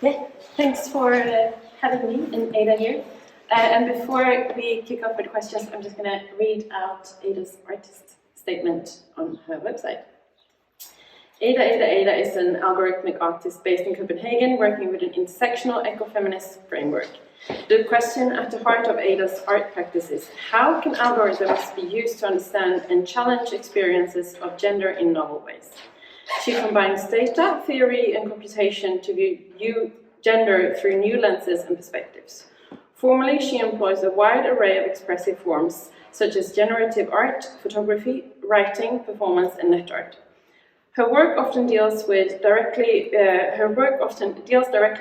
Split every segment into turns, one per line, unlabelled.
Yeah, thanks for having me and Ada here. And before we kick off with questions, I'm just going to read out Ada's artist statement on her website. Ada is an algorithmic artist based in Copenhagen, working with an intersectional ecofeminist framework. The question at the heart of Ada's art practice is, how can algorithms be used to understand and challenge experiences of gender in novel ways? She combines data, theory, and computation to view gender through new lenses and perspectives. Formally, she employs a wide array of expressive forms, such as generative art, photography, writing, performance, and net art. Her work often deals directly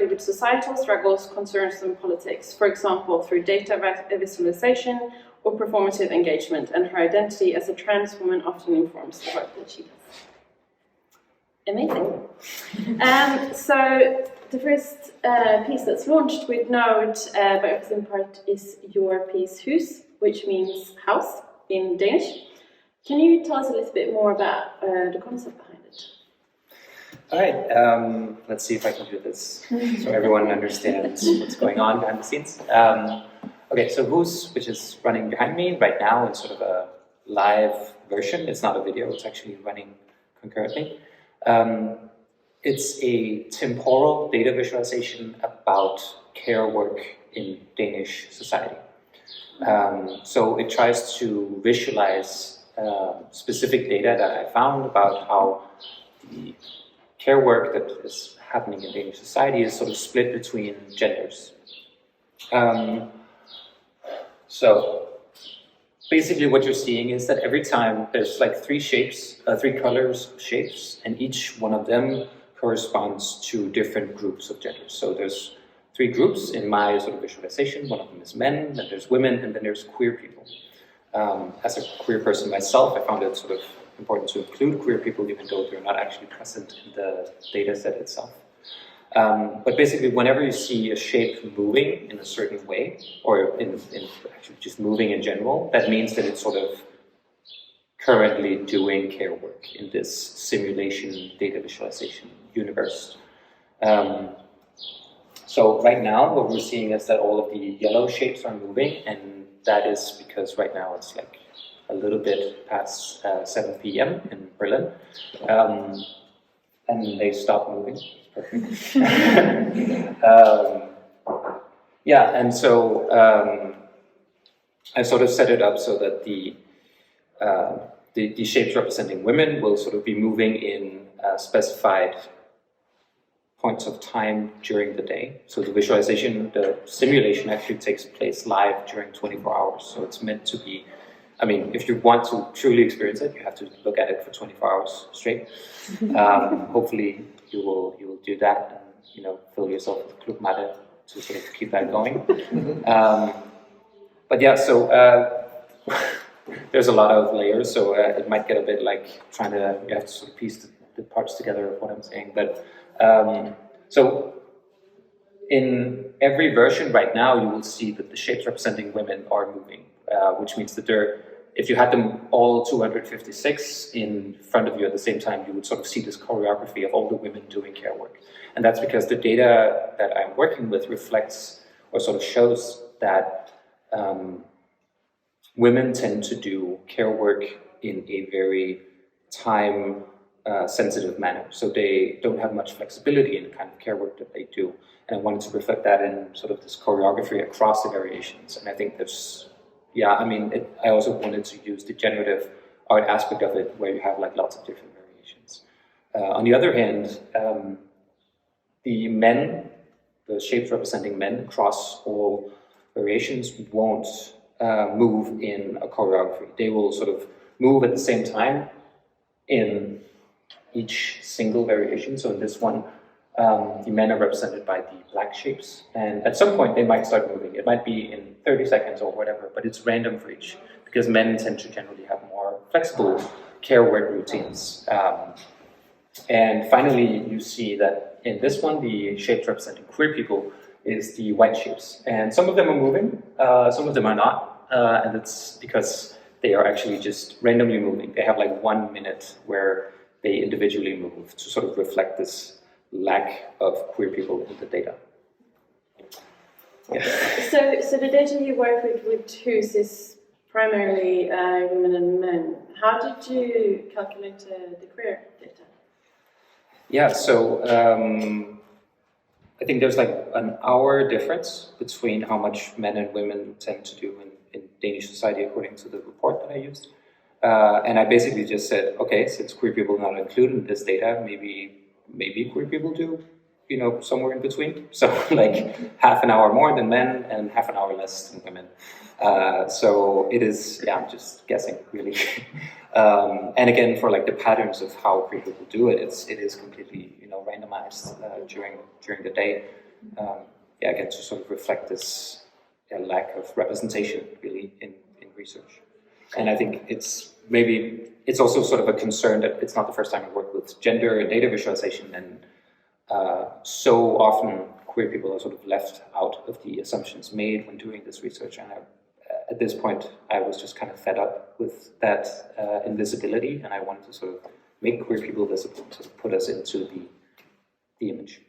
with societal struggles, concerns, and politics, for example, through data visualization or performative engagement, and her identity as a trans woman often informs the work that she does. Amazing. So the first piece that's launched with Node by Impart is your piece Hus, which means house in Danish. Can you tell us a little bit more about the concept behind it?
All right, let's see if I can do this so everyone understands what's going on behind the scenes. Okay, so Hus, which is running behind me right now in sort of a live version. It's not a video, it's actually running concurrently. It's a temporal data visualization about care work in Danish society. So it tries to visualize specific data that I found about how the care work that is happening in Danish society is sort of split between genders. So basically what you're seeing is that every time there's like three colors shapes, and each one of them corresponds to different groups of genders. So there's three groups in my sort of visualization. One of them is men, then there's women, and then there's queer people. As a queer person myself, I found it sort of important to include queer people, even though they're not actually present in the data set itself. But basically, whenever you see a shape moving in a certain way, or in actually just moving in general, that means that it's sort of currently doing care work in this simulation data visualization universe. So right now, what we're seeing is that all of the yellow shapes are moving, and that is because right now it's like a little bit past 7 p.m. in Berlin, and they stop moving. Perfect. Yeah, and so I sort of set it up so that the shapes representing women will sort of be moving in specified points of time during the day. So the visualization, the simulation actually takes place live during 24 hours. So it's meant to be, I mean, if you want to truly experience it, you have to look at it for 24 hours straight. Hopefully you will do that and fill yourself with club mate to sort of keep that going. But yeah, so there's a lot of layers, so it might get a bit like you have to sort of piece the parts together of what I'm saying. But so in every version right now, you will see that the shapes representing women are moving, which means that if you had them all 256 in front of you at the same time, you would sort of see this choreography of all the women doing care work. And that's because the data that I'm working with reflects or sort of shows that women tend to do care work in a very time-sensitive manner. So they don't have much flexibility in the kind of care work that they do. And I wanted to reflect that in sort of this choreography across the variations. And I think there's I also wanted to use the generative art aspect of it, where you have like lots of different variations. On the other hand, the shapes representing men across all variations won't move in a choreography. They will sort of move at the same time in each single variation. So in this one, the men are represented by the black shapes, and at some point they might start moving. It might be in 30 seconds or whatever, but it's random for each, because men tend to generally have more flexible care work routines. And finally, you see that in this one, the shapes representing queer people is the white shapes. And some of them are moving, some of them are not, and it's because they are actually just randomly moving. They have like 1 minute where they individually move to sort of reflect this lack of queer people in the data. Yeah.
So the data you work with whose is primarily women and men. How did you calculate the queer data?
Yeah, so I think there's like an hour difference between how much men and women tend to do in Danish society according to the report that I used. And I basically just said, okay, since queer people are not included in this data, maybe queer people do, you know, somewhere in between. So like half an hour more than men and half an hour less than women. So it is, yeah, I'm just guessing really. And again, for like the patterns of how queer people do it, it is completely, you know, randomized during the day. Yeah, again, to sort of reflect this lack of representation really in research. And I think it's also sort of a concern that it's not the first time I work with gender and data visualization, and so often queer people are sort of left out of the assumptions made when doing this research. And at this point, I was just kind of fed up with that invisibility, and I wanted to sort of make queer people visible, to put us into the image.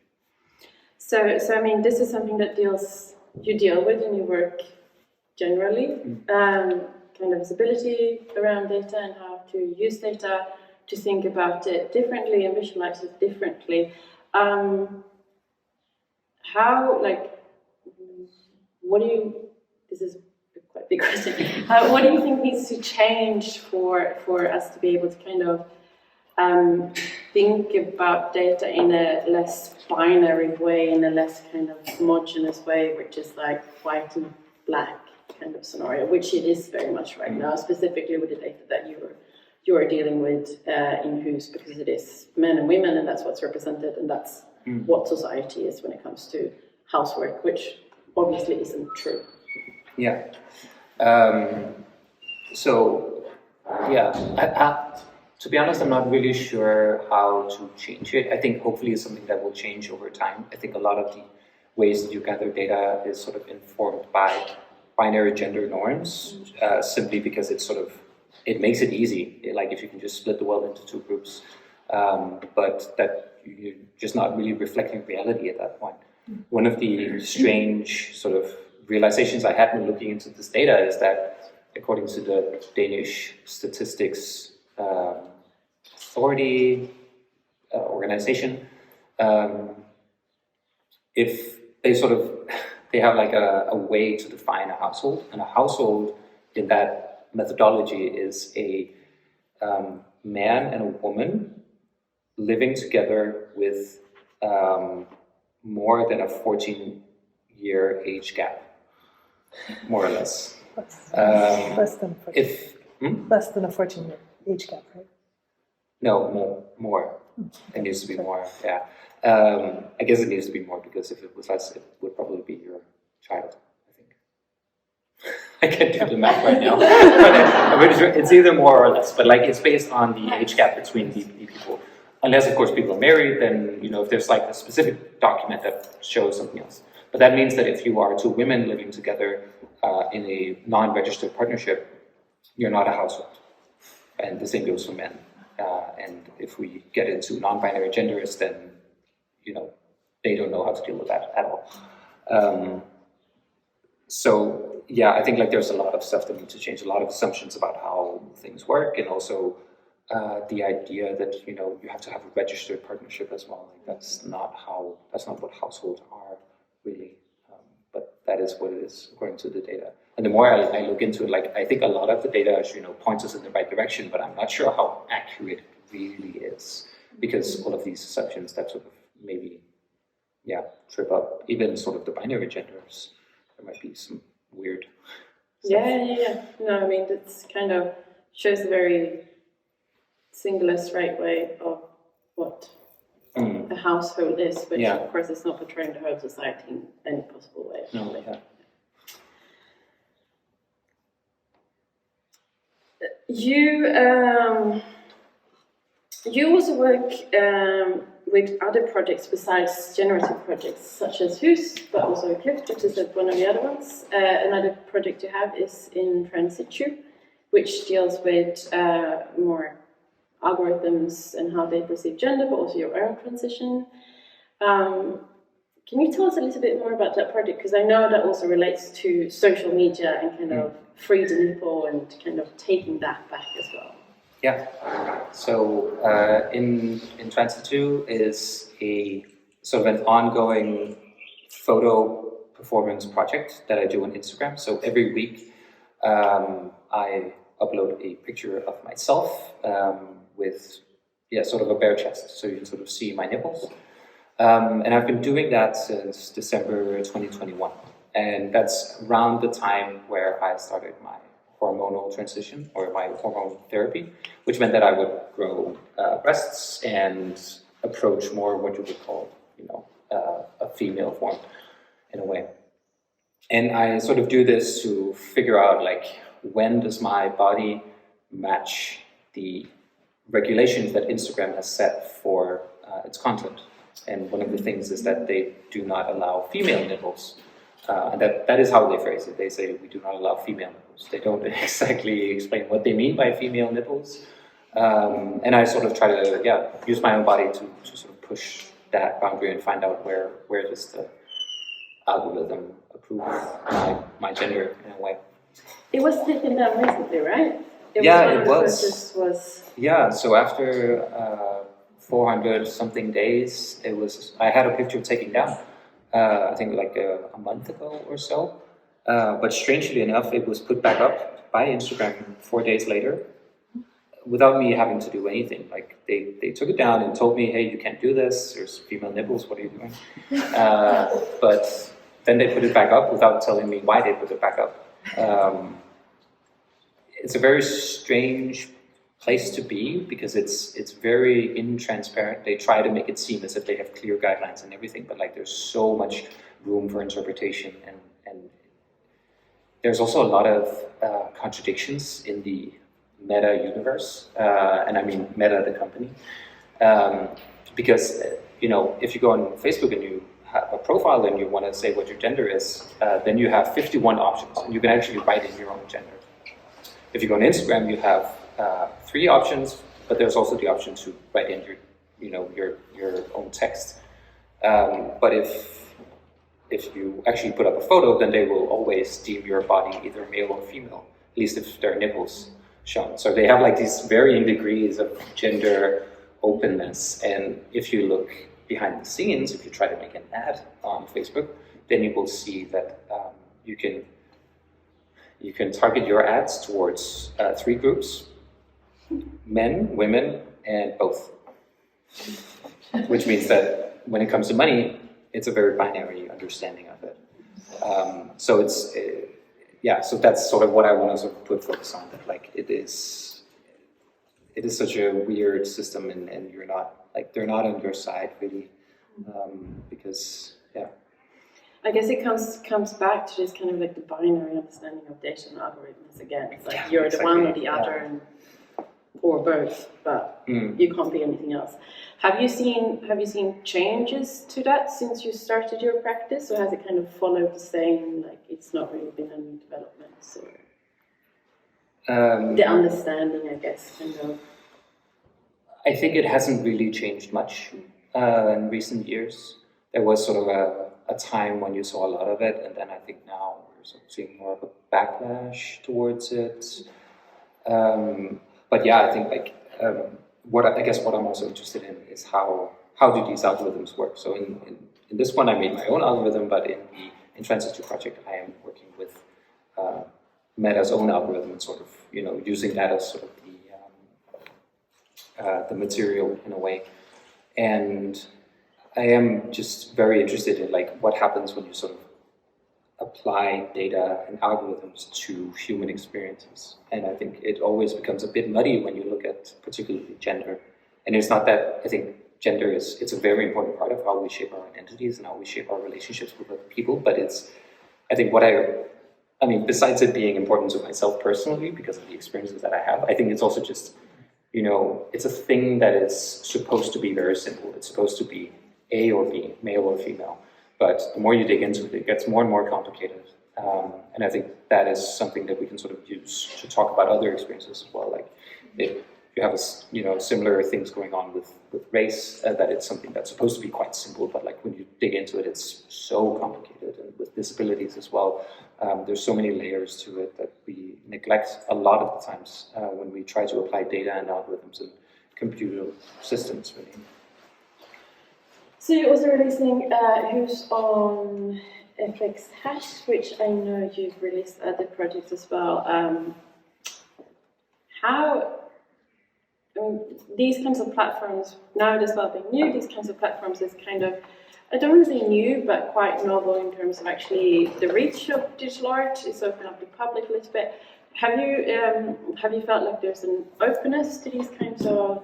So I mean, this is something that you deal with in your work generally, kind of visibility around data and how to use data to think about it differently and visualize it differently. This is a quite big question. What do you think needs to change for us to be able to kind of think about data in a less binary way, in a less kind of homogeneous way, which is like white and black kind of scenario, which it is very much right now, specifically with the data that you are dealing with in whose, because it is men and women, and that's what's represented, and that's what society is when it comes to housework, which obviously isn't true.
Yeah. To be honest, I'm not really sure how to change it. I think hopefully it's something that will change over time. I think a lot of the ways that you gather data is sort of informed by binary gender norms, simply because it makes it easy. Like if you can just split the world into two groups, but that you're just not really reflecting reality at that point. One of the strange sort of realizations I had when looking into this data is that according to the Danish statistics authority organization, if they have like a way to define a household, and a household in that methodology is a man and a woman living together with more than a 14-year age gap, more or less.
Less than 14. Less than a 14-year age gap, right?
No, more. It needs to be more, yeah. I guess it needs to be more, because if it was less, it would probably be your child, I think. I can't do the math right now. I'm pretty sure it's either more or less, but like it's based on the age gap between the people. Unless, of course, people are married, then, you know, if there's like a specific document that shows something else. But that means that if you are two women living together in a non-registered partnership, you're not a household. And the same goes for men. And if we get into non-binary genders, then, you know, they don't know how to deal with that at all. So, yeah, I think like there's a lot of stuff that needs to change, a lot of assumptions about how things work, and also the idea that, you know, you have to have a registered partnership as well. Like that's not what households are really, but that is what it is according to the data. And the more I look into it, like I think a lot of the data, you know, points us in the right direction, but I'm not sure how accurate it really is, because all of these assumptions that sort of maybe, trip up even sort of the binary genders. There might be some weird stuff.
Yeah. No, I mean, it's kind of shows a very singular, right way of what a household is, which of course is not portraying the whole society in any possible way.
No, yeah.
You also work with other projects besides generative projects, such as Hus, but also Eclipse, which is one of the other ones. Another project you have is in Transitu, which deals with more algorithms and how they perceive gender, but also your own transition. Can you tell us a little bit more about that project? Because I know that also relates to social media and kind of free the nipple and kind of taking that back as well.
Yeah. So in Transitu is a sort of an ongoing photo performance project that I do on Instagram. So every week I upload a picture of myself with sort of a bare chest, so you can sort of see my nipples. And I've been doing that since December 2021. And that's around the time where I started my hormonal transition or my hormone therapy, which meant that I would grow breasts and approach more what you would call, a female form in a way. And I sort of do this to figure out, like, when does my body match the regulations that Instagram has set for its content. And one of the things is that they do not allow female nipples. And that is how they phrase it. They say, we do not allow female nipples. They don't exactly explain what they mean by female nipples. And I sort of try to use my own body to sort of push that boundary and find out where does the algorithm approve my gender in a way.
It was taken down recently, right?
It was. Yeah, so after 400 something days, I had a picture taken down, I think like a month ago or so. But strangely enough, it was put back up by Instagram 4 days later without me having to do anything. Like they took it down and told me, hey, you can't do this. There's female nipples. What are you doing? But then they put it back up without telling me why they put it back up. It's a very strange place to be because it's very intransparent. They try to make it seem as if they have clear guidelines and everything, but like there's so much room for interpretation, and there's also a lot of contradictions in the Meta universe, and I mean Meta the company, because if you go on Facebook and you have a profile and you want to say what your gender is, then you have 51 options, and you can actually write in your own gender. If you go on Instagram, you have 3 options, but there's also the option to write in your own text. But if you actually put up a photo, then they will always deem your body either male or female, at least if there are nipples shown. So they have like these varying degrees of gender openness. And if you look behind the scenes, if you try to make an ad on Facebook, then you will see that you can target your ads towards 3 groups: men, women, and both. Which means that when it comes to money, it's a very binary understanding of it. So it's, so that's sort of what I want to sort of put focus on, that like it is such a weird system, and you're not, like, they're not on your side really, because,
I guess it comes back to just kind of like the binary understanding of data and algorithms again. It's like you're the one or the other, or both, but you can't be anything else. Have you seen changes to that since you started your practice, or has it kind of followed the same? Like it's not really been any developments, or the understanding, I guess, kind of.
I think it hasn't really changed much in recent years. There was sort of a time when you saw a lot of it, and then I think now we're sort of seeing more of a backlash towards it. But I think like what I'm also interested in is how do these algorithms work. So in this one, I made my own algorithm, but in the Transitu project, I am working with Meta's own algorithm and sort of using that as sort of the material in a way. And I am just very interested in like what happens when you sort of apply data and algorithms to human experiences. And I think it always becomes a bit muddy when you look at particularly gender. And it's not that I think gender it's a very important part of how we shape our identities and how we shape our relationships with other people. But I think I mean, besides it being important to myself personally because of the experiences that I have, I think it's also just, it's a thing that is supposed to be very simple. It's supposed to be A or B, male or female. But the more you dig into it, it gets more and more complicated. And I think that is something that we can sort of use to talk about other experiences as well. Like you have similar things going on with race, that it's something that's supposed to be quite simple, but like when you dig into it, it's so complicated. And with disabilities as well, there's so many layers to it that we neglect a lot of the times when we try to apply data and algorithms and computer systems, really.
So you're also releasing Who's on FX Hash, which I know you've released other projects as well. These kinds of platforms, now as well being new, these kinds of platforms is kind of, I don't want to say new, but quite novel in terms of actually the reach of digital art. It's opened up the public a little bit. Have you felt like there's an openness to these kinds of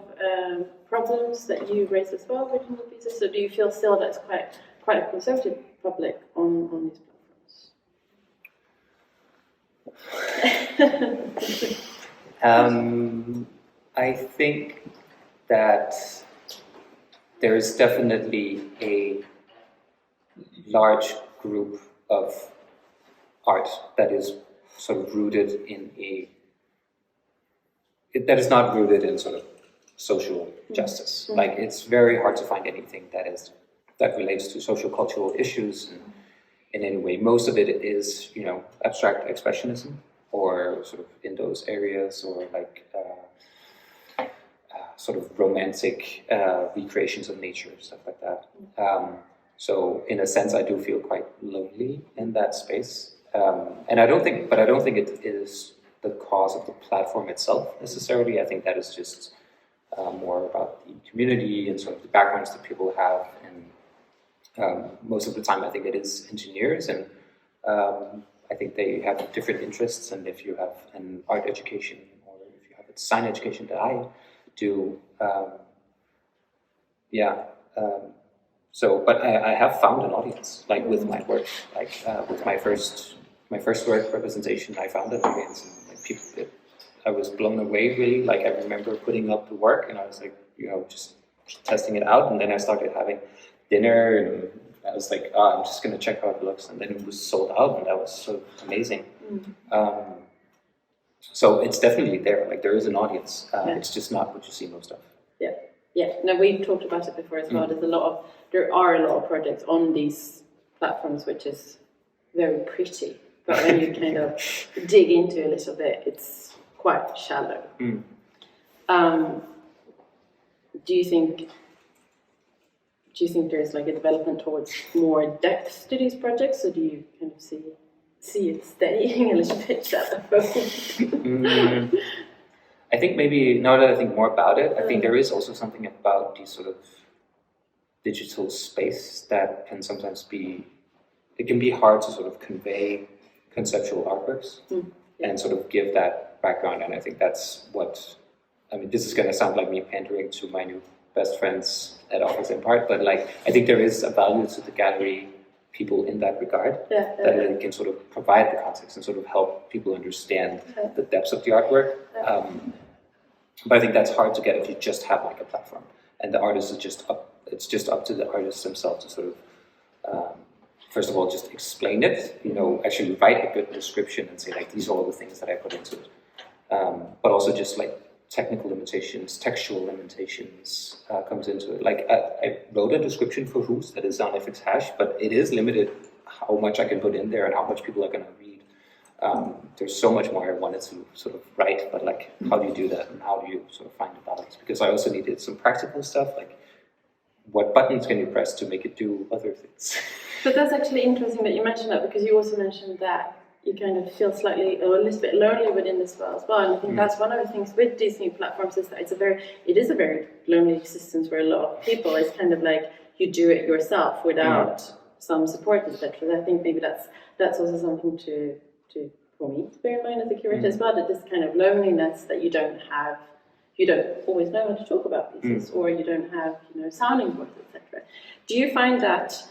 problems that you raise as well within your pieces? Or do you feel still that's quite a conservative public on these platforms?
I think that there is definitely a large group of art that is sort of rooted in that is not rooted in sort of social justice. Mm-hmm. Like, it's very hard to find anything that relates to social cultural issues in any way. Most of it is, abstract expressionism, or sort of in those areas, or like sort of romantic recreations of nature, stuff like that. So in a sense, I do feel quite lonely in that space. And I don't think it is the cause of the platform itself necessarily. I think that is just more about the community and sort of the backgrounds that people have. And most of the time, I think it is engineers, and I think they have different interests. And if you have an art education, or if you have a design education that I do, but I have found an audience, like with my work, like with my first work representation, I found an audience, and like people, I was blown away, really. Like, I remember putting up the work, and I was like, just testing it out, and then I started having dinner, and I was like, I'm just going to check how it looks, and then it was sold out, and that was so amazing. Mm-hmm. So it's definitely there. Like, there is an audience. It's just not what you see most of.
Yeah. No, we talked about it before as well. Mm-hmm. There are a lot of projects on these platforms, which is very pretty, but when you kind of dig into a little bit, it's quite shallow. Mm. Do you think there's like a development towards more depth to these projects, or do you kind of see it staying a little bit shallow?
I think maybe, now that I think more about it, I think there is also something about the sort of digital space that can sometimes it can be hard to sort of convey conceptual artworks and sort of give that background. And I think that's this is going to sound like me pandering to my new best friends at Office Impart, but like, I think there is a value to the gallery people in that regard, that it can sort of provide the context and sort of help people understand the depths of the artwork. But I think that's hard to get if you just have like a platform, and the artist is it's just up to the artists themselves to sort of, first of all, just explain it, actually write a good description and say, like, these are all the things that I put into it. But also just like technical limitations, textual limitations comes into it. Like, I wrote a description for Who's that is on FX Hash, but it is limited how much I can put in there and how much people are going to read. There's so much more I wanted to sort of write, but like, how do you do that, and how do you sort of find the balance? Because I also needed some practical stuff, like what buttons can you press to make it do other things.
But that's actually interesting that you mentioned that, because you also mentioned that you kind of feel slightly or a little bit lonely within this as well. And I think that's one of the things with these new platforms, is that it is a very lonely existence for a lot of people. It's kind of like you do it yourself without some support, etc. I think maybe that's also something to for me to bear in mind as a curator as well, that this kind of loneliness that you don't always know how to talk about pieces, or you don't have sounding boards, etc. Do you find that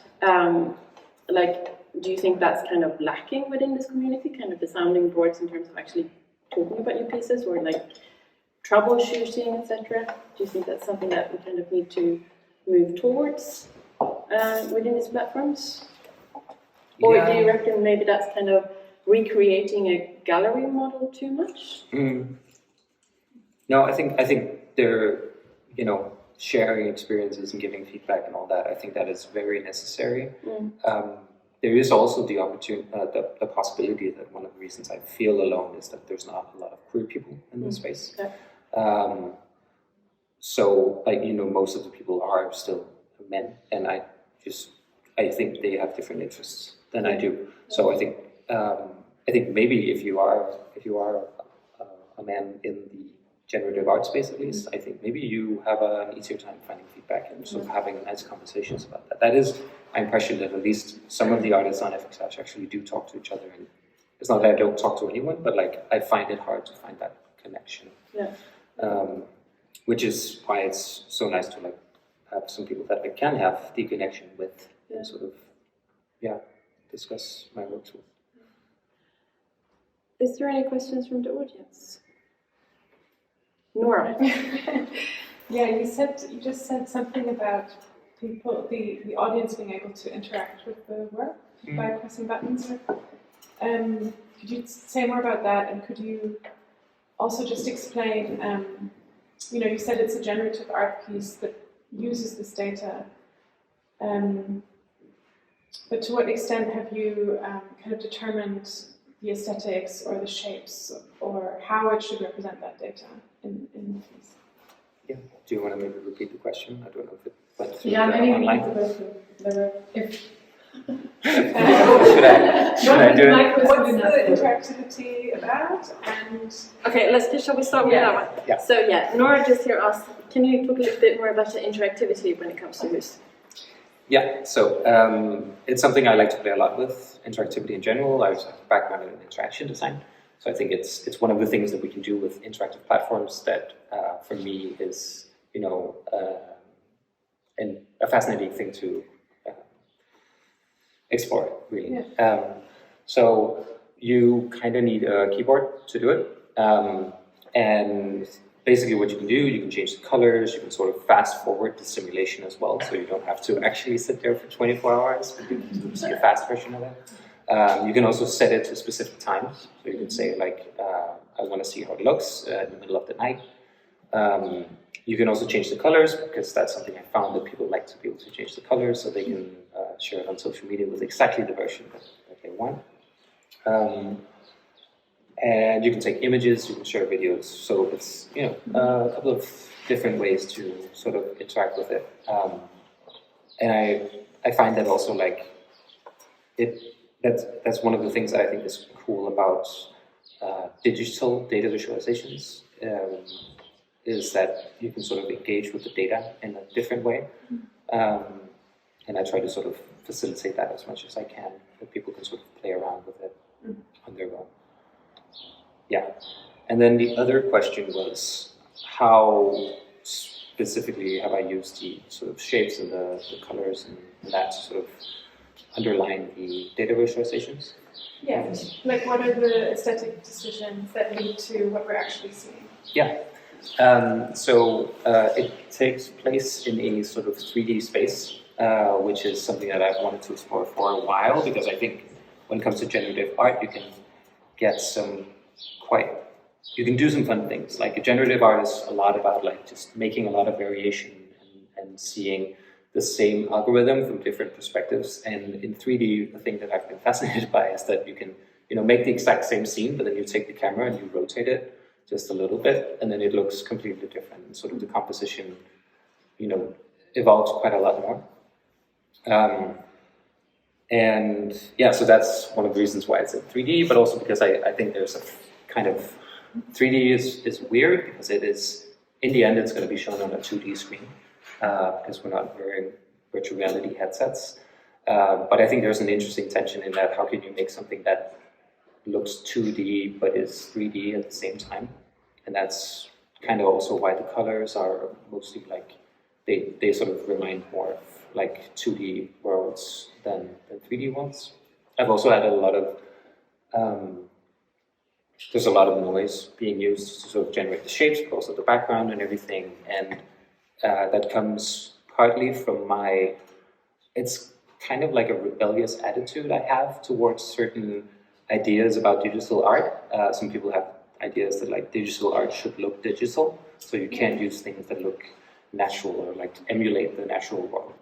do you think that's kind of lacking within this community, kind of the sounding boards in terms of actually talking about your pieces, or like troubleshooting, etc.? Do you think that's something that we kind of need to move towards within these platforms? Or do you reckon maybe that's kind of recreating a gallery model too much?
No, I think they're, sharing experiences and giving feedback and all that. I think that is very necessary. There is also the opportunity, the possibility that one of the reasons I feel alone is that there's not a lot of queer people in this space.
Yeah.
So, most of the people are still men, and I think they have different interests than I do. So I think maybe if you are a man in the generative art space, at least, I think maybe you have an easier time finding feedback and sort of having nice conversations about that. That is my impression, that at least some of the artists on FXH actually do talk to each other, and it's not that I don't talk to anyone, but I find it hard to find that connection.
Yeah.
Which is why it's so nice to have some people that I can have the connection with and sort of discuss my works with.
Is there any questions from the audience? Nora.
Yeah, you just said something about people, the audience being able to interact with the work by pressing buttons. Could you say more about that, and could you also just explain? You said it's a generative art piece that uses this data, but to what extent have you kind of determined the aesthetics or the shapes or how it should represent that data in the piece?
Yeah. Do you want to maybe repeat the question? I don't know if it went through
maybe
online. Should I do it?
What's the interactivity about? And
Okay, shall we start with that one?
Yeah.
So Nora just here asked, can you talk a little bit more about the interactivity when it comes to this?
Yeah, so it's something I like to play a lot with, interactivity in general. I have a background in interaction design, so I think it's one of the things that we can do with interactive platforms that, for me, is a fascinating thing to explore, really.
Yeah.
So you kind of need a keyboard to do it, and basically what you can change the colors, you can sort of fast forward the simulation as well, so you don't have to actually sit there for 24 hours, but you can see a fast version of it. You can also set it to specific times, so you can say I want to see how it looks in the middle of the night. You can also change the colors, because that's something I found that people like to be able to change the colors, so they can share it on social media with exactly the version that they want. And you can take images, you can share videos, so it's a couple of different ways to sort of interact with it. And I find that also that's one of the things that I think is cool about digital data visualizations, is that you can sort of engage with the data in a different way. And I try to sort of facilitate that as much as I can, that people can sort of play around with it on their own. Yeah. And then the other question was, how specifically have I used the sort of shapes and the colors and that to sort of underline the data visualizations?
Yeah, what are the aesthetic decisions that lead to what we're actually seeing?
Yeah. So it takes place in a sort of 3D space, which is something that I've wanted to explore for a while, because I think when it comes to generative art, you can get you can do some fun things. Like a generative art is a lot about just making a lot of variation and seeing the same algorithm from different perspectives. And in 3D, the thing that I've been fascinated by is that you can make the exact same scene, but then you take the camera and you rotate it just a little bit, and then it looks completely different. And sort of the composition, evolves quite a lot more. And yeah, so that's one of the reasons why it's in 3D, but also because I think there's a kind of 3D is weird, because it is, in the end, it's going to be shown on a 2D screen, because we're not wearing virtual reality headsets. But I think there's an interesting tension in that. How can you make something that looks 2D but is 3D at the same time? And that's kind of also why the colors are mostly they sort of remind more of 2D worlds than 3D ones. I've also had a lot of there's a lot of noise being used to sort of generate the shapes, but also the background and everything, and that comes partly from it's kind of like a rebellious attitude I have towards certain ideas about digital art. Some people have ideas that like digital art should look digital, so you can't use things that look natural or like emulate the natural world.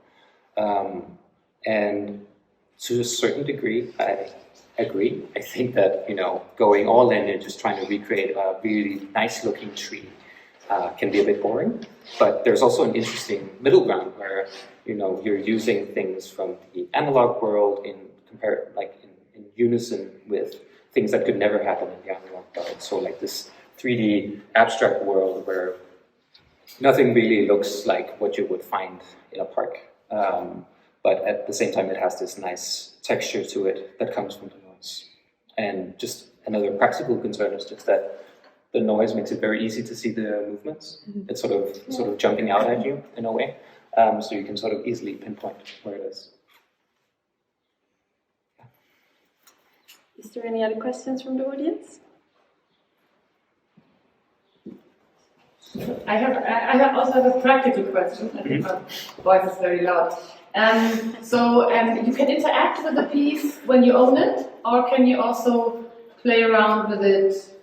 And to a certain degree, I agree. I think that, you know, going all in and just trying to recreate a really nice looking tree can be a bit boring, but there's also an interesting middle ground where, you know, you're using things from the analog world in unison with things that could never happen in the analog world. So like this 3D abstract world where nothing really looks like what you would find in a park, but at the same time it has this nice texture to it that comes from the noise. And just another practical concern is just that the noise makes it very easy to see the movements. It's sort of jumping out at you in a way, so you can sort of easily pinpoint where it is.
Is there any other questions from the audience?
I also have a practical question. I think my voice is very loud. So you can interact with the piece when you own it, or can you also play around with it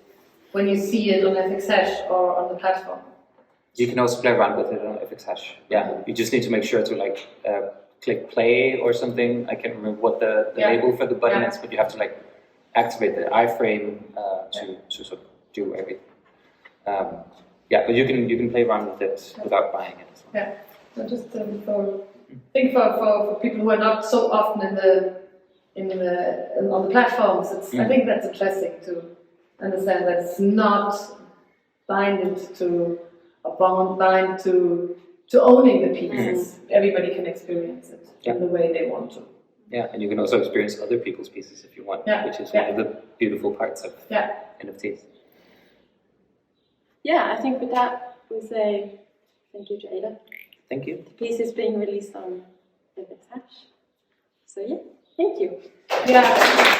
when you see it on FXhash or on the platform?
You can also play around with it on FXhash. Yeah, you just need to make sure to like click play or something. I can't remember what the label for the button is, but you have to like activate the iframe to sort of do everything. Yeah, but you can play around with it without buying it as well.
Yeah, so just for people who are not so often on the platforms, I think that's interesting to understand that it's not bind to owning the pieces. Everybody can experience it in the way they want to.
Yeah, and you can also experience other people's pieces if you want, which is one of the beautiful parts of NFTs.
Yeah, I think with that we say thank you to Ada.
Thank you.
The piece is being released on FXhash. So yeah, thank you.
Yeah.